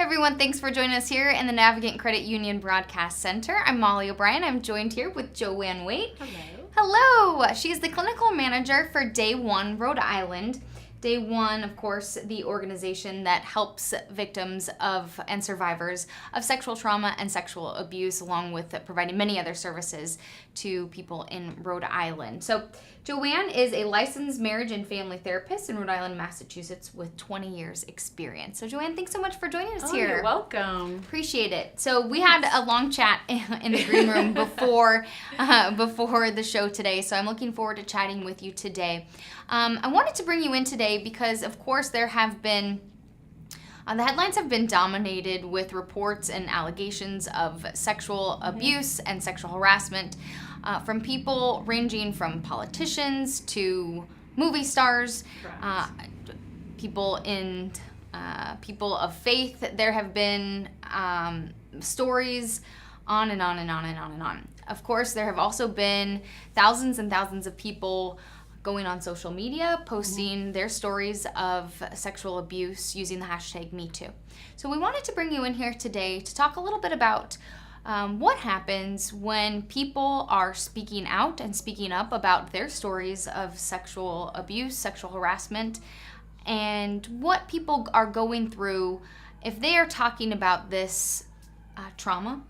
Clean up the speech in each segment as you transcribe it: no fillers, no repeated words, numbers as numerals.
Everyone, thanks for joining us here in the Navigant Credit Union Broadcast Center. I'm Molly O'Brien. I'm joined here with joAnne Waite. Hello. She is the clinical manager for Day One Rhode Island. Day One, of course, the organization that helps victims of and survivors of sexual trauma and sexual abuse, along with providing many other services to people in Rhode Island. So joAnne is a licensed marriage and family therapist in Rhode Island, Massachusetts, with 20 years experience. So joAnne, thanks so much for joining us here. You're welcome. Appreciate it. So we had a long chat in the green room before the show today, so I'm looking forward to chatting with you today. I wanted to bring you in today because, of course, there have been the headlines have been dominated with reports and allegations of sexual abuse and sexual harassment from people ranging from politicians to movie stars, people of faith. There have been stories on and on and on and on and on. Of course, there have also been thousands and thousands of people going on social media, posting their stories of sexual abuse using the hashtag #MeToo. So we wanted to bring you in here today to talk a little bit about what happens when people are speaking out and speaking up about their stories of sexual abuse, sexual harassment, and what people are going through if they are talking about this trauma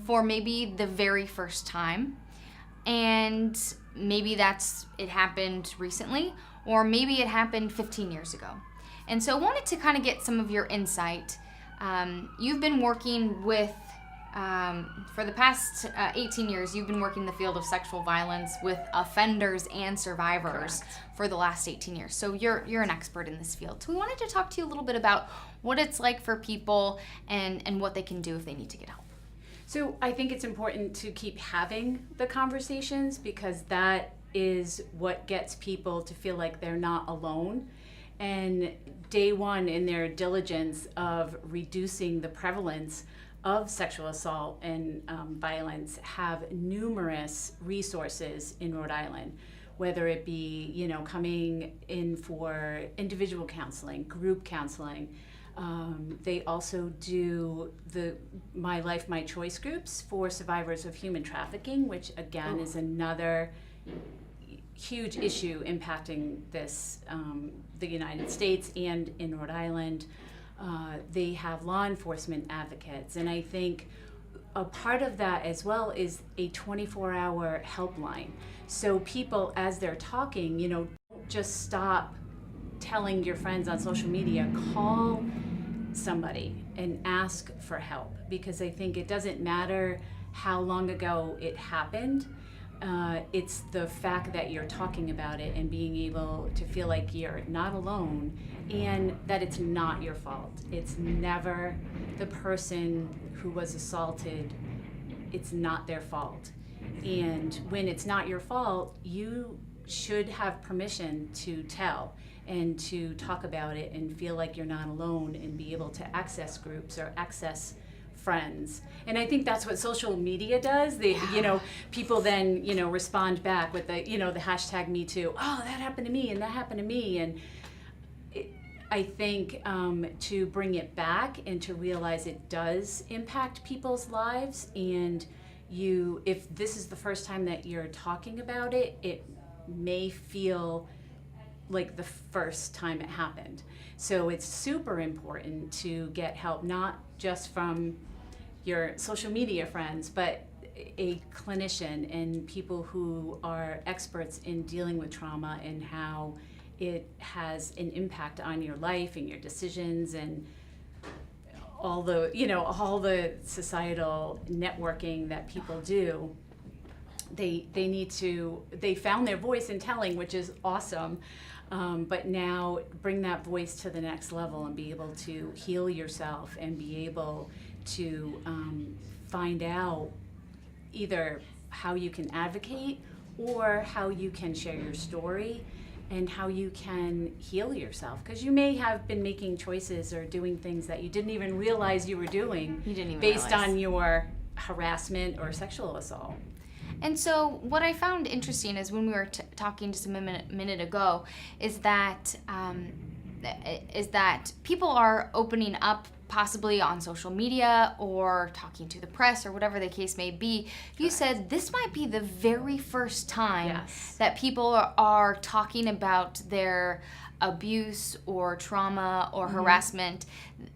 for maybe the very first time. And maybe it happened recently, or maybe it happened 15 years ago. And so I wanted to kind of get some of your insight. You've been working with, for the past 18 years, you've been working in the field of sexual violence with offenders and survivors for the last 18 years. So you're an expert in this field. So we wanted to talk to you a little bit about what it's like for people and what they can do if they need to get help. So I think it's important to keep having the conversations, because that is what gets people to feel like they're not alone. And Day One, in their diligence of reducing the prevalence of sexual assault and violence, have numerous resources in Rhode Island, whether it be, coming in for individual counseling, group counseling. They also do the My Life, My Choice groups for survivors of human trafficking, which again is another huge issue impacting the United States and in Rhode Island. They have law enforcement advocates, and I think a part of that as well is a 24-hour helpline. So people, as they're talking, don't just stop telling your friends on social media, call somebody and ask for help, because I think it doesn't matter how long ago it happened. It's the fact that you're talking about it and being able to feel like you're not alone and that it's not your fault. It's never the person who was assaulted. It's not their fault. And when it's not your fault, you should have permission to tell and to talk about it and feel like you're not alone and be able to access groups or access friends. And I think that's what social media does. They, people then, respond back with the hashtag #MeToo. Oh, that happened to me and that happened to me. And I think to bring it back and to realize it does impact people's lives, and if this is the first time that you're talking about it, it may feel like the first time it happened. So it's super important to get help, not just from your social media friends, but a clinician and people who are experts in dealing with trauma and how it has an impact on your life and your decisions and all the societal networking that people do. They found their voice in telling, which is awesome. But now bring that voice to the next level and be able to heal yourself and be able to find out either how you can advocate or how you can share your story and how you can heal yourself. Because you may have been making choices or doing things that you didn't even realize you were doing based on your harassment or sexual assault. And so what I found interesting is when we were talking just a minute ago is that people are opening up possibly on social media or talking to the press or whatever the case may be, you said this might be the very first time Yes. that people are talking about their abuse or trauma or harassment.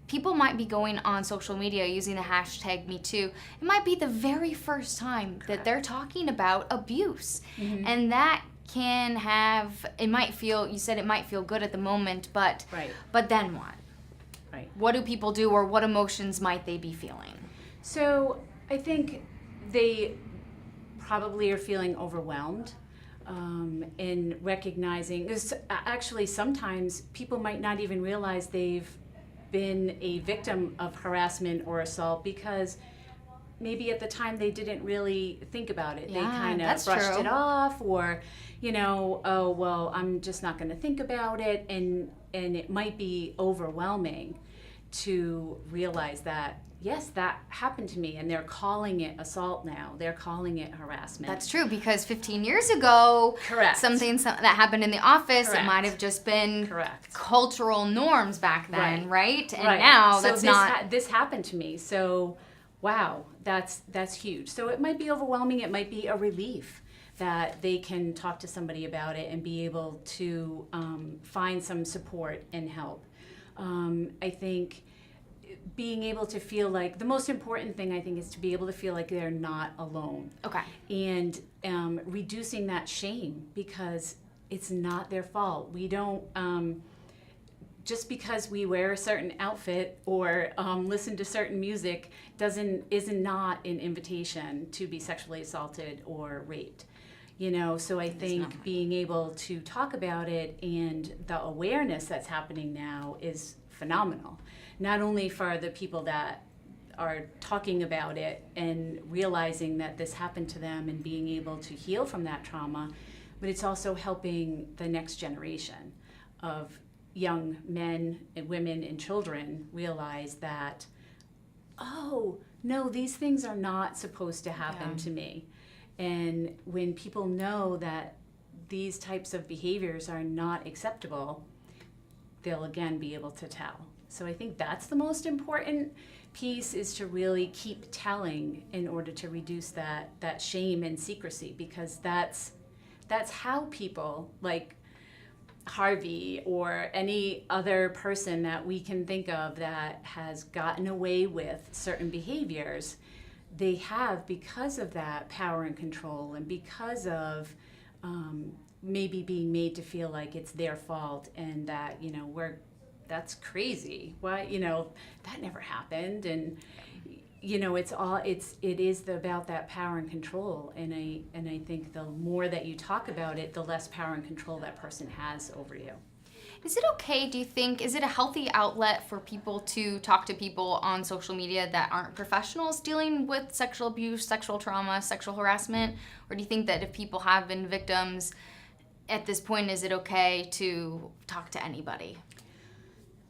People might be going on social media using the hashtag #MeToo. It might be the very first time that they're talking about abuse. And that can have, it might feel, you said it might feel good at the moment, but Right. but then what? Right. What do people do, or what emotions might they be feeling? So I think they probably are feeling overwhelmed in recognizing, 'cause actually sometimes people might not even realize they've been a victim of harassment or assault because maybe at the time they didn't really think about it. They Yeah, kind of that's brushed true. it off, or, oh, well, I'm just not going to think about it. And it might be overwhelming to realize that, yes, that happened to me, and they're calling it assault now. They're calling it harassment. That's true, because 15 years ago, Correct. something that happened in the office, Correct. it might have just been Correct. cultural norms back then, right? And Right. now So that's this not. this happened to me. So, wow, that's huge. So it might be overwhelming. It might be a relief that they can talk to somebody about it and be able to find some support and help. I think being able to feel like, the most important thing I think is to be able to feel like they're not alone. Okay. And reducing that shame, because it's not their fault. We don't, just because we wear a certain outfit or listen to certain music is not an invitation to be sexually assaulted or raped. So I think being able to talk about it and the awareness that's happening now is phenomenal. Not only for the people that are talking about it and realizing that this happened to them and being able to heal from that trauma, but it's also helping the next generation of young men and women and children realize that, oh, no, these things are not supposed to happen to me. And when people know that these types of behaviors are not acceptable, they'll again be able to tell. So I think that's the most important piece, is to really keep telling in order to reduce that shame and secrecy, because that's how people like Harvey or any other person that we can think of that has gotten away with certain behaviors, they have, because of that power and control, and because of maybe being made to feel like it's their fault, and that that's crazy. Why, that never happened. And it is about that power and control. And I think the more that you talk about it, the less power and control that person has over you. Is it okay, do you think, is it a healthy outlet for people to talk to people on social media that aren't professionals dealing with sexual abuse, sexual trauma, sexual harassment? Or do you think that if people have been victims, at this point, is it okay to talk to anybody?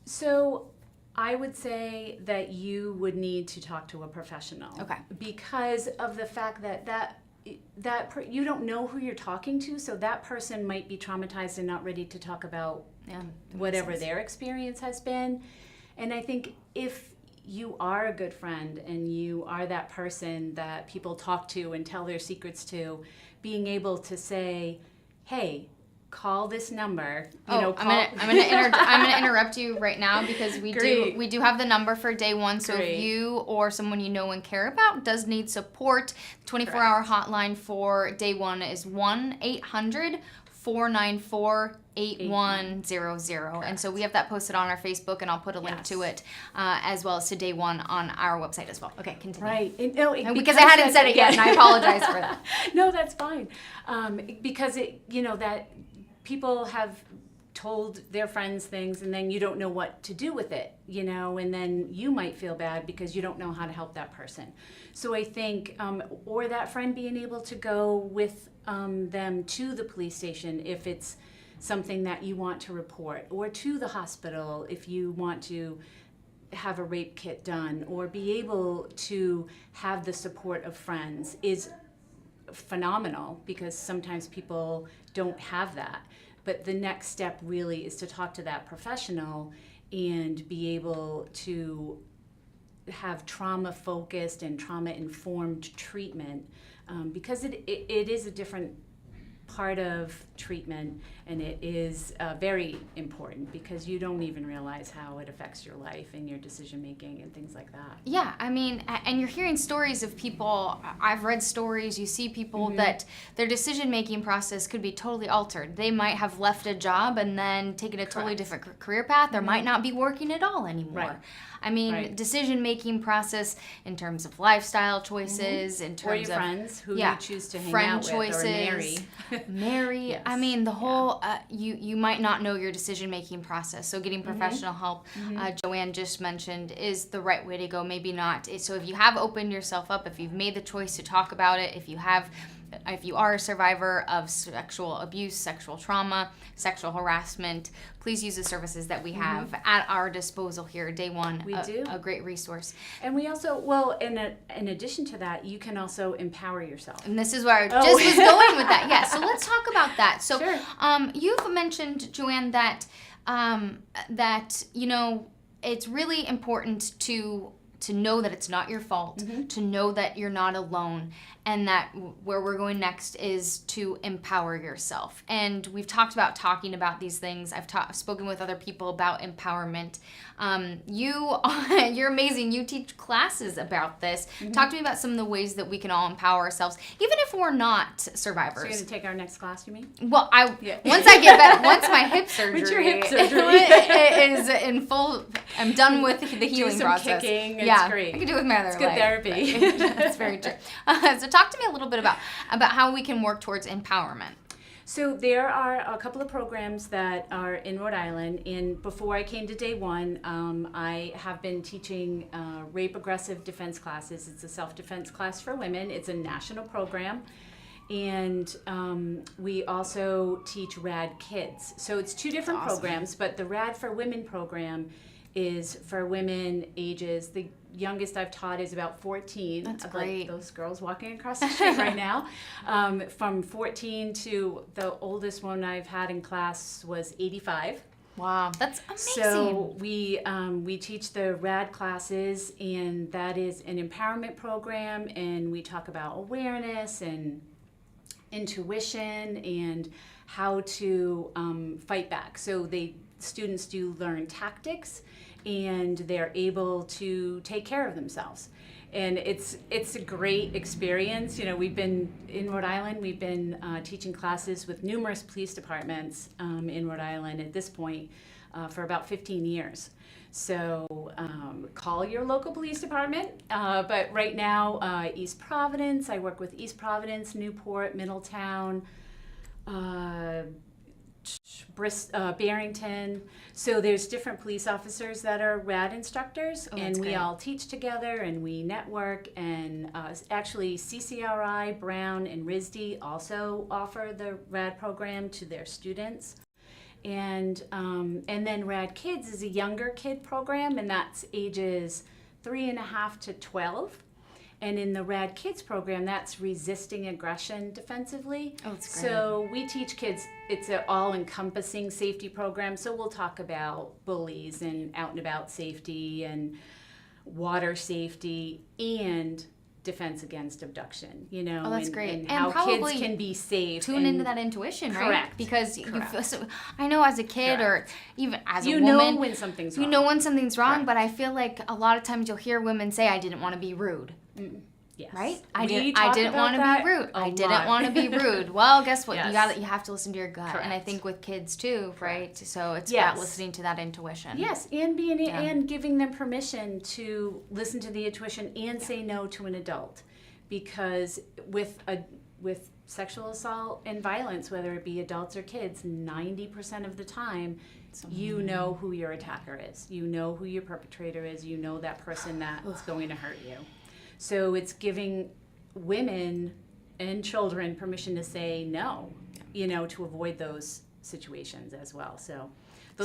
So I would say that you would need to talk to a professional. Okay. Because of the fact that you don't know who you're talking to, so that person might be traumatized and not ready to talk about whatever their experience has been. And I think if you are a good friend and you are that person that people talk to and tell their secrets to, being able to say, hey, call this number. I'm gonna interrupt you right now, because we do have the number for Day One. So Great. if you or someone you know and care about does need support, 24-hour hotline for Day One is 1-800-494-8100. And so we have that posted on our Facebook, and I'll put a link to it as well as to Day One on our website as well. Okay, continue. Right. Because I hadn't said it yet, and I apologize for that. No, that's fine. Because that people have told their friends things, and then you don't know what to do with it, and then you might feel bad because you don't know how to help that person. So I think, or that friend being able to go with them to the police station if it's something that you want to report, or to the hospital if you want to have a rape kit done, or be able to have the support of friends is phenomenal, because sometimes people don't have that. But the next step really is to talk to that professional and be able to have trauma-focused and trauma-informed treatment, because it is a different part of treatment, and it is very important because you don't even realize how it affects your life and your decision making and things like that. Yeah, I mean, and you're hearing stories of people, I've read stories, you see people that their decision making process could be totally altered. They might have left a job and then taken a totally different career path, or might not be working at all anymore. Right. I mean, decision making process in terms of lifestyle choices, in terms or your of friends who you choose to hang friend out choices, with or marry. Yes. I mean, the whole you might not know your decision making process, so getting professional help, joAnne just mentioned, is the right way to go. Maybe not. So if you have opened yourself up, if you've made the choice to talk about it, if you are a survivor of sexual abuse, sexual trauma, sexual harassment, please use the services that we have at our disposal here. Day One, We do. A great resource. And we also, in addition to that, you can also empower yourself. And this is where I just was going with that. Yeah, so let's talk about that. So Sure. You've mentioned, joAnne, that it's really important to know that it's not your fault, to know that you're not alone, and that where we're going next is to empower yourself. And we've talked about talking about these things. I've spoken with other people about empowerment. You're amazing. You teach classes about this. Talk to me about some of the ways that we can all empower ourselves, even if we're not survivors. So you're going to take our next class, you mean? Well, once I get better, once my hip surgery, What's your hip surgery? is in full, I'm done with the healing Do some process. kicking. Yeah, It's great. I can do it with my other It's good leg. therapy. That's very true. So talk to me a little bit about how we can work towards empowerment. So there are a couple of programs that are in Rhode Island, and before I came to Day One, I have been teaching rape aggressive defense classes. It's a self-defense class for women. It's a national program, and we also teach RAD Kids. So it's two different programs, but the RAD for Women program is for women ages, the youngest I've taught is about 14. That's Like great. those girls walking across the street right now. From 14 to the oldest one I've had in class was 85. Wow, that's amazing. So we teach the RAD classes, and that is an empowerment program, and we talk about awareness and intuition and how to fight back. So students do learn tactics, and they're able to take care of themselves. And it's a great experience. You know, we've been in Rhode Island, we've been teaching classes with numerous police departments in Rhode Island at this point for about 15 years. So call your local police department. But right now, East Providence, I work with East Providence, Newport, Middletown, Barrington. So there's different police officers that are RAD instructors, and we all teach together and we network. And actually CCRI, Brown, and RISD also offer the RAD program to their students. And then RAD Kids is a younger kid program, and that's ages 3.5 to 12. And in the RAD Kids program, that's resisting aggression defensively. Oh, that's great. So we teach kids, it's an all-encompassing safety program. So we'll talk about bullies and out and about safety and water safety and defense against abduction, you know. Oh, that's great. And And how kids probably can be safe. Tune into that intuition, right? Correct. Because you Correct. feel so, I know as a kid or even as a You woman, know when something's wrong. you know when something's wrong, Correct. but I feel like a lot of times you'll hear women say, "I didn't want to be rude." Yes. Right? We I didn't talk want to about be that rude. a I didn't lot. want to be rude. Well, guess what? Yes. You have to listen to your gut. And I Correct. think with kids too, right? So it's Yes. about listening to that intuition. Yes, and and giving them permission to listen to the intuition and say no to an adult, because with sexual assault and violence, whether it be adults or kids, 90% of the time, you know who your attacker is. You know who your perpetrator is. You know that person that's going to hurt you. So it's giving women and children permission to say no, you know, to avoid those situations as well. So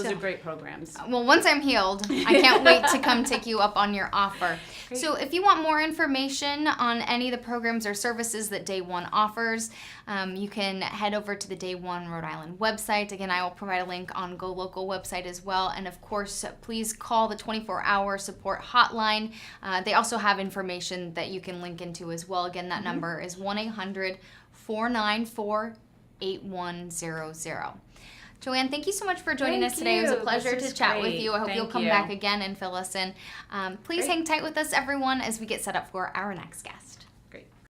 Those are great programs. Well, once I'm healed, I can't wait to come take you up on your offer. Great. So if you want more information on any of the programs or services that Day One offers, you can head over to the Day One Rhode Island website. Again, I will provide a link on Go Local website as well. And of course, please call the 24-hour support hotline. They also have information that you can link into as well. Again, that number is 1-800-494-8100. joAnne, thank you so much for joining us today. It was a pleasure to chat with you. I hope you'll come back again and fill us in. Please hang tight with us, everyone, as we get set up for our next guest.